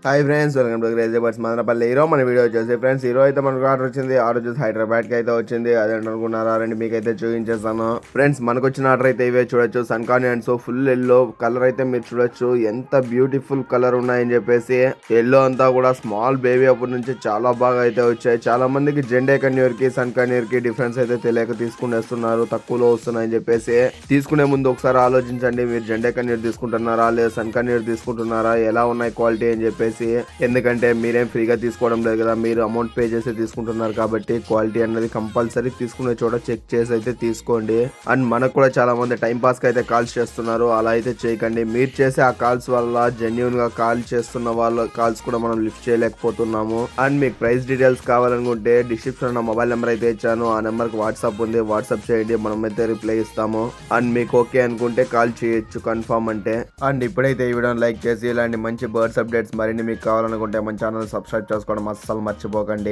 Hi friends, welcome to crazy birds Madanapalle. Hero మన video వచ్చేసి friends, hero అయితే మనకు ఆర్డర్ వచ్చింది. ఆర్డర్ వచ్చేసి హైదరాబాద్కి అయితే వచ్చింది. అదేంటి అనుకున్నారా, రండి మీకైతే చూపించేస్తాను. ఫ్రెండ్స్, మనకు వచ్చిన ఆర్డర్ అయితే ఇవే చూడొచ్చు. సన్కాన్ అండ్స్ ఫుల్ ఎల్లో కలర్ అయితే మీరు చూడొచ్చు. ఎంత బ్యూటిఫుల్ కలర్ ఉన్నాయని చెప్పేసి. ఎల్లో అంతా కూడా స్మాల్ బేబీ అప్పటి నుంచి చాలా బాగా అయితే వచ్చాయి. చాలా మందికి జెండే కన్యూర్ కి సన్ కన్యూర్ కి డిఫరెన్స్ అయితే తెలియక తీసుకునేస్తున్నారు, తక్కువలో వస్తున్నాయని చెప్పేసి. తీసుకునే ముందు ఒకసారి ఆలోచించండి, మీరు జెండే కన్యూర్ తీసుకుంటున్నారా లేదా సన్ కన్యూర్ తీసుకుంటున్నారా, ఎలా ఉన్నాయి క్వాలిటీ అని చెప్పేసి. ఎందుకంటే మీరేం ఫ్రీగా తీసుకోవడం లేదు కదా, మీరు అమౌంట్ పే చేసి తీసుకుంటున్నారు కాబట్టి క్వాలిటీ అనేది కంపల్సరీ తీసుకునే చోట చెక్ చేసి అయితే తీసుకోండి. అండ్ మనకు కూడా చాలా మంది టైం పాస్ కి అయితే కాల్స్ చేస్తున్నారు, అలా అయితే చేయకండి. మీరు చేసే ఆ కాల్స్ వల్ల జెన్యున్ గా కాల్ చేస్తున్న వాళ్ళ కాల్స్ కూడా మనం లిఫ్ట్ చేయలేకపోతున్నాము. అండ్ మీకు ప్రైస్ డీటెయిల్స్ కావాలనుకుంటే డిస్క్రిప్షన్ నా మొబైల్ నెంబర్ అయితే ఇచ్చాను, ఆ నెంబర్ కి వాట్సాప్ ఉంది, వాట్సాప్ చేయండి, మనం అయితే రిప్లై ఇస్తాము. అండ్ మీకు ఓకే అనుకుంటే కాల్ చేయొచ్చు కన్ఫర్మ్ అంటే. అండ్ ఇప్పుడైతే ఈ వీడియోని లైక్ చేసి ఇలాంటి మంచి బర్డ్స్ అప్డేట్స్ మరిన్ని మీకు కావాలనుకుంటే మన ఛానల్ సబ్స్క్రైబ్ చేసుకోవడం అస్సలు మర్చిపోకండి.